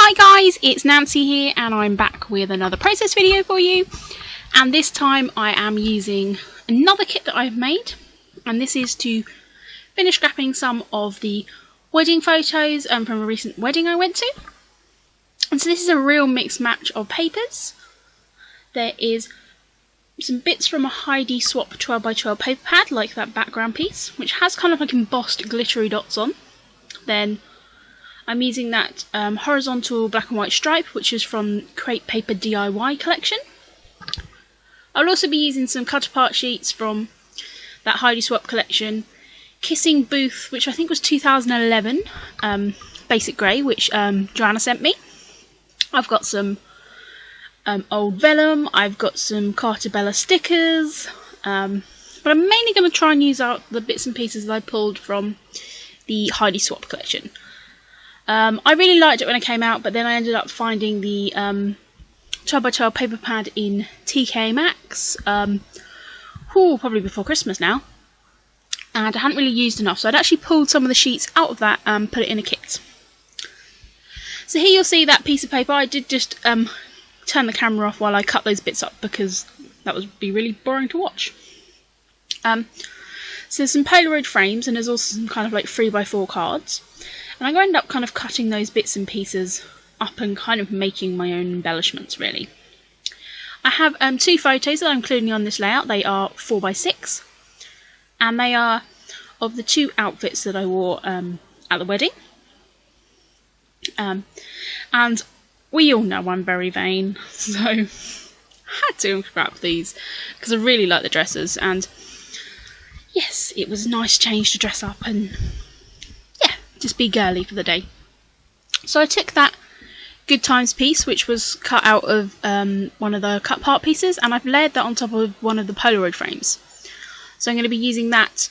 Hi guys, it's Nancy here and I'm back with another process video for you, and this time I am using another kit that I've made, and this is to finish scrapping some of the wedding photos from a recent wedding I went to. And so this is a real mixed match of papers. There is some bits from a Heidi Swap 12x12 paper pad, like that background piece, which has kind of like embossed glittery dots on. Then I'm using that horizontal black and white stripe, which is from Crepe Paper DIY collection. I'll also be using some cut apart sheets from that Heidi Swap collection. Kissing Booth, which I think was 2011, basic grey, which Joanna sent me. I've got some old vellum, I've got some Carta Bella stickers, but I'm mainly going to try and use out the bits and pieces that I pulled from the Heidi Swap collection. I really liked it when it came out, but then I ended up finding the 12x12 paper pad in TK Maxx, probably before Christmas now, and I hadn't really used enough, so I'd actually pulled some of the sheets out of that and put it in a kit. So here you'll see that piece of paper. I did just turn the camera off while I cut those bits up because that would be really boring to watch. So there's some Polaroid frames, and there's also some kind of like 3x4 cards. And I'm going to end up kind of cutting those bits and pieces up and kind of making my own embellishments, really. I have two photos that I'm including on this layout. They are 4x6, and they are of the two outfits that I wore at the wedding. And we all know I'm very vain, so I had to scrap these because I really like the dresses, and yes, it was a nice change to dress up and just be girly for the day. So I took that Good Times piece, which was cut out of one of the cut part pieces, and I've layered that on top of one of the Polaroid frames. So I'm going to be using that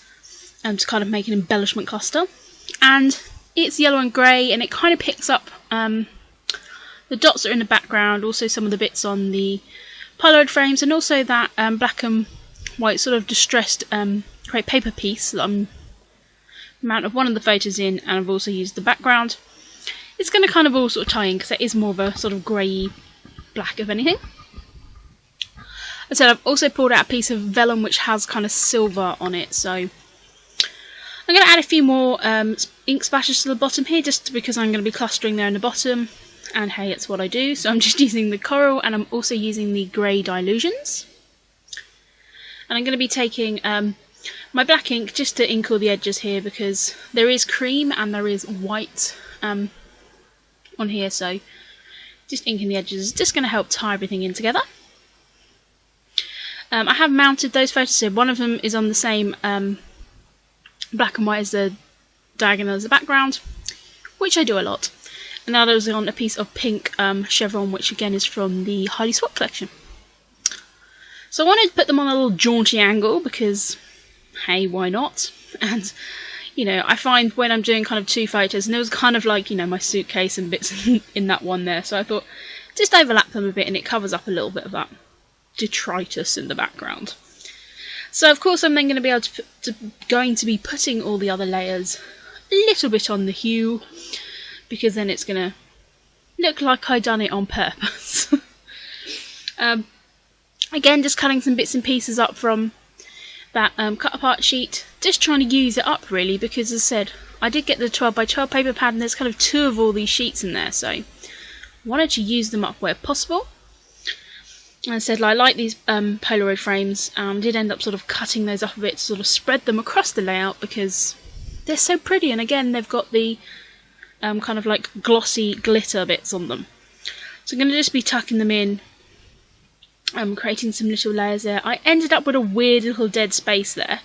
to kind of make an embellishment cluster. And it's yellow and grey, and it kind of picks up the dots that are in the background, also some of the bits on the Polaroid frames, and also that black and white sort of distressed crepe paper piece that I'm amount of one of the photos in, and I've also used the background. It's going to kind of all sort of tie in because it is more of a sort of grey black, if anything. As I said, I've also pulled out a piece of vellum which has kind of silver on it, so I'm going to add a few more ink splashes to the bottom here, just because I'm going to be clustering there in the bottom, and hey, it's what I do. So I'm just using the coral, and I'm also using the grey dilutions, and I'm going to be taking my black ink just to ink all the edges here, because there is cream and there is white on here, so just inking the edges is just going to help tie everything in together. I have mounted those photos, so one of them is on the same black and white as the diagonal as the background, which I do a lot, and the other is on a piece of pink chevron, which again is from the Heidi Swap collection. So I wanted to put them on a little jaunty angle because hey, why not? And you know, I find when I'm doing kind of two photos, and there was kind of like, you know, my suitcase and bits in that one there, so I thought just overlap them a bit and it covers up a little bit of that detritus in the background. So of course I'm then going to be able to be putting all the other layers a little bit on the hue, because then it's going to look like I done it on purpose. Again, just cutting some bits and pieces up from that cut apart sheet, just trying to use it up really, because as I said, I did get the 12x12 paper pad, and there's kind of two of all these sheets in there, so I wanted to use them up where possible. And I said, I like these Polaroid frames, and did end up sort of cutting those up a bit to sort of spread them across the layout because they're so pretty, and again they've got the kind of like glossy glitter bits on them. So I'm going to just be tucking them in, creating some little layers there. I ended up with a weird little dead space there,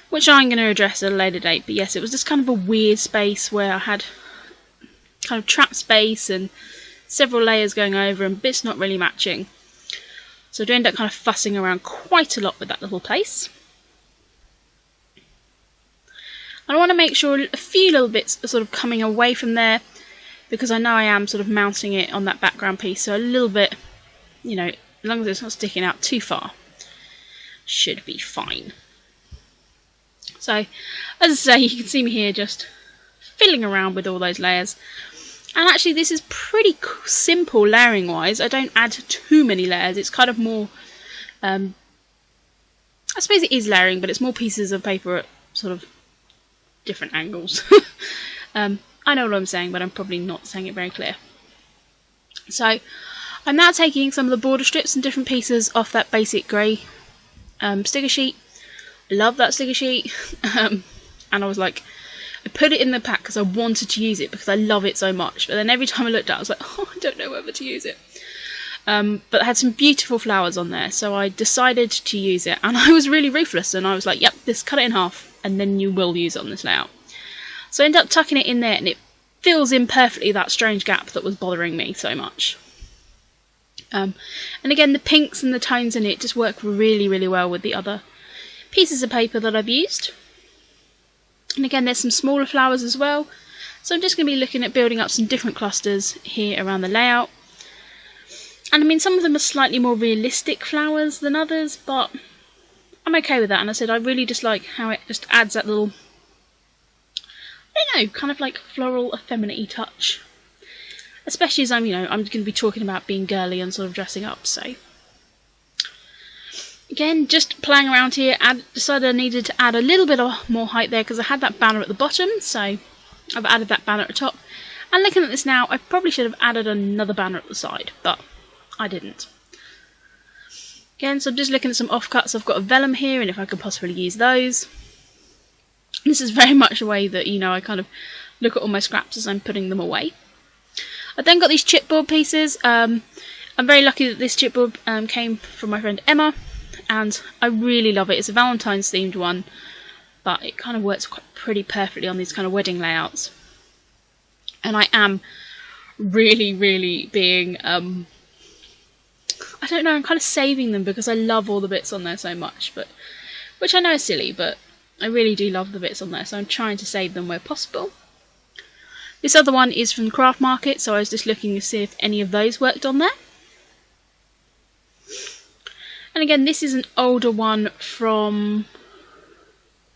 which I'm going to address at a later date, but yes, it was just kind of a weird space where I had kind of trapped space and several layers going over and bits not really matching. So I do end up kind of fussing around quite a lot with that little place. I want to make sure a few little bits are sort of coming away from there, because I know I am sort of mounting it on that background piece, so a little bit, you know, as long as it's not sticking out too far, should be fine. So, as I say, you can see me here just fiddling around with all those layers. And actually this is pretty simple layering wise. I don't add too many layers. It's kind of more, I suppose it is layering, but it's more pieces of paper at sort of different angles. I know what I'm saying, but I'm probably not saying it very clear. So I'm now taking some of the border strips and different pieces off that basic grey sticker sheet. I love that sticker sheet. And I was like, I put it in the pack because I wanted to use it because I love it so much. But then every time I looked at it, I was like, oh, I don't know whether to use it. But it had some beautiful flowers on there, so I decided to use it. And I was really ruthless, and I was like, yep, just cut it in half, and then you will use it on this layout. So I ended up tucking it in there, and it fills in perfectly that strange gap that was bothering me so much. And again, the pinks and the tones in it just work really, really well with the other pieces of paper that I've used. And again, there's some smaller flowers as well. So I'm just going to be looking at building up some different clusters here around the layout. And I mean, some of them are slightly more realistic flowers than others, but I'm okay with that. And I said I really just like how it just adds that little, I don't know, kind of like floral effeminate touch. Especially as I'm going to be talking about being girly and sort of dressing up, so. Again, just playing around here, decided I needed to add a little bit of more height there because I had that banner at the bottom, so I've added that banner at the top. And looking at this now, I probably should have added another banner at the side, but I didn't. Again, so I'm just looking at some offcuts. I've got a vellum here, and if I could possibly use those. This is very much a way that, I kind of look at all my scraps as I'm putting them away. I then got these chipboard pieces. I'm very lucky that this chipboard came from my friend Emma, and I really love it. It's a Valentine's themed one, but it kind of works pretty perfectly on these kind of wedding layouts. And I am really, really being, I don't know, I'm kind of saving them because I love all the bits on there so much, but which I know is silly, but I really do love the bits on there, so I'm trying to save them where possible. This other one is from the Craft Market, so I was just looking to see if any of those worked on there. And again, this is an older one from,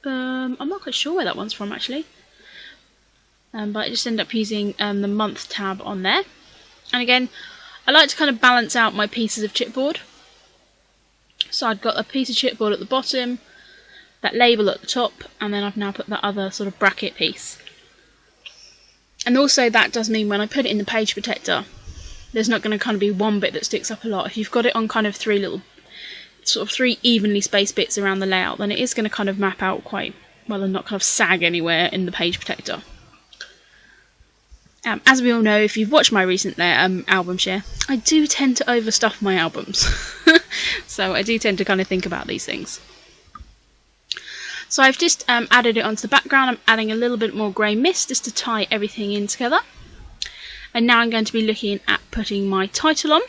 I'm not quite sure where that one's from actually. But I just ended up using the month tab on there. And again, I like to kind of balance out my pieces of chipboard. So I've got a piece of chipboard at the bottom, that label at the top, and then I've now put that other sort of bracket piece. And also that does mean when I put it in the page protector, there's not going to kind of be one bit that sticks up a lot. If you've got it on kind of three evenly spaced bits around the layout, then it is going to kind of map out quite well and not kind of sag anywhere in the page protector. As we all know, if you've watched my recent album share, I do tend to overstuff my albums. So I do tend to kind of think about these things. So I've just added it onto the background. I'm adding a little bit more grey mist just to tie everything in together. And now I'm going to be looking at putting my title on.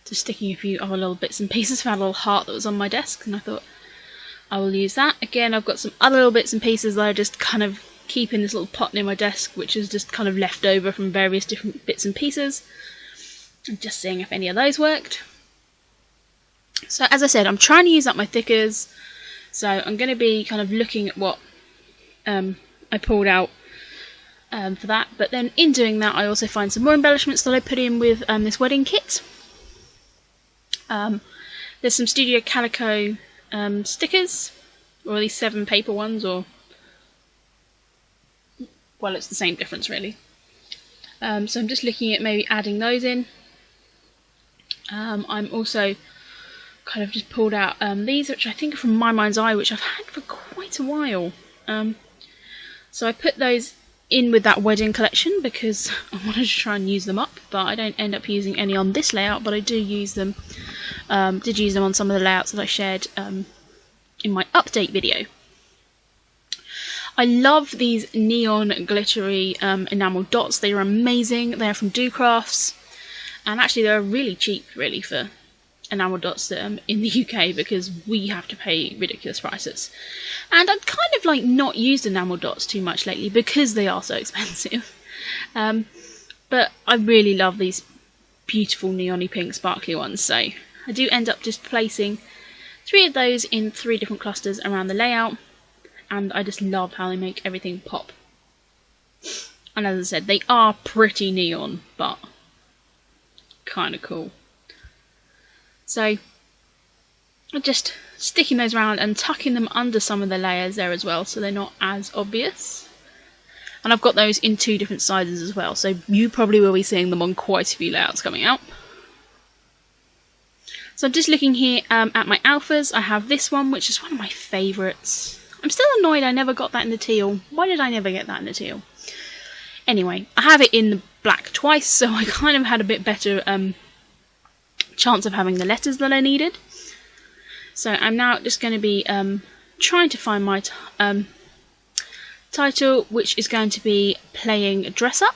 Just sticking a few other little bits and pieces. I had a little heart that was on my desk and I thought I will use that. Again, I've got some other little bits and pieces that I just kind of keep in this little pot near my desk, which is just kind of left over from various different bits and pieces. I'm just seeing if any of those worked. So as I said, I'm trying to use up my thickers. So I'm going to be kind of looking at what I pulled out for that. But then in doing that, I also find some more embellishments that I put in with this wedding kit. There's some Studio Calico stickers, or these 7 paper ones, or well, it's the same difference really. So I'm just looking at maybe adding those in. I'm also kind of just pulled out these, which I think are from My Mind's Eye, which I've had for quite a while. So I put those in with that wedding collection because I wanted to try and use them up, but I don't end up using any on this layout, but I do use them. Did use them on some of the layouts that I shared in my update video. I love these neon glittery enamel dots. They are amazing. They're from Do Crafts, and actually they're really cheap really for enamel dots in the UK because we have to pay ridiculous prices. And I've kind of like not used enamel dots too much lately because they are so expensive. But I really love these beautiful neon-y pink sparkly ones, so I do end up just placing 3 of those in 3 different clusters around the layout, and I just love how they make everything pop. And as I said, they are pretty neon, but kind of cool. So I'm just sticking those around and tucking them under some of the layers there as well, so they're not as obvious. And I've got those in 2 different sizes as well, so you probably will be seeing them on quite a few layouts coming out. So I'm just looking here at my alphas. I have this one, which is one of my favourites. I'm still annoyed I never got that in the teal. Why did I never get that in the teal? Anyway, I have it in the black twice, so I kind of had a bit better chance of having the letters that I needed. So I'm now just going to be trying to find my title, which is going to be Playing Dress Up.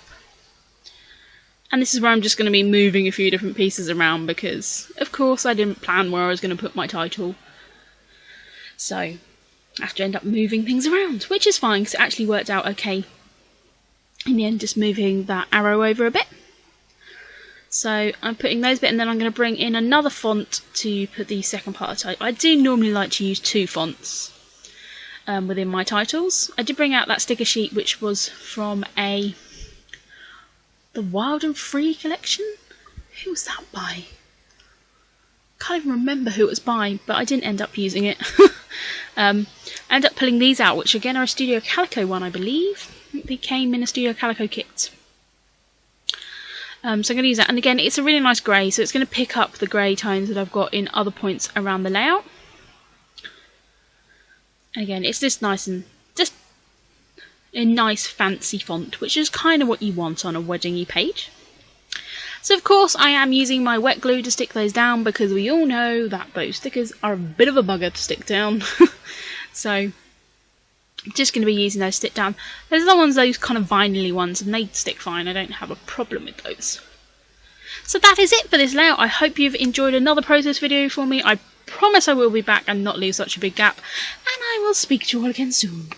And this is where I'm just going to be moving a few different pieces around because, of course, I didn't plan where I was going to put my title. So I have to end up moving things around, which is fine because it actually worked out okay in the end, just moving that arrow over a bit. So I'm putting those bits, and then I'm going to bring in another font to put the second part of the title. I do normally like to use 2 fonts within my titles. I did bring out that sticker sheet, which was from the Wild and Free collection. Who was that by? Can't even remember who it was by, but I didn't end up using it. I ended up pulling these out, which again are a Studio Calico one, I believe. I think they came in a Studio Calico kit. So I'm going to use that, and again it's a really nice grey, so it's going to pick up the grey tones that I've got in other points around the layout. And again, it's just nice and just a nice fancy font, which is kind of what you want on a weddingy page. So of course I am using my wet glue to stick those down because we all know that those stickers are a bit of a bugger to stick down. So I'm just going to be using those to stick down. Those are the ones, those kind of vinyl-y ones, and they stick fine. I don't have a problem with those. So that is it for this layout. I hope you've enjoyed another process video for me. I promise I will be back and not leave such a big gap. And I will speak to you all again soon.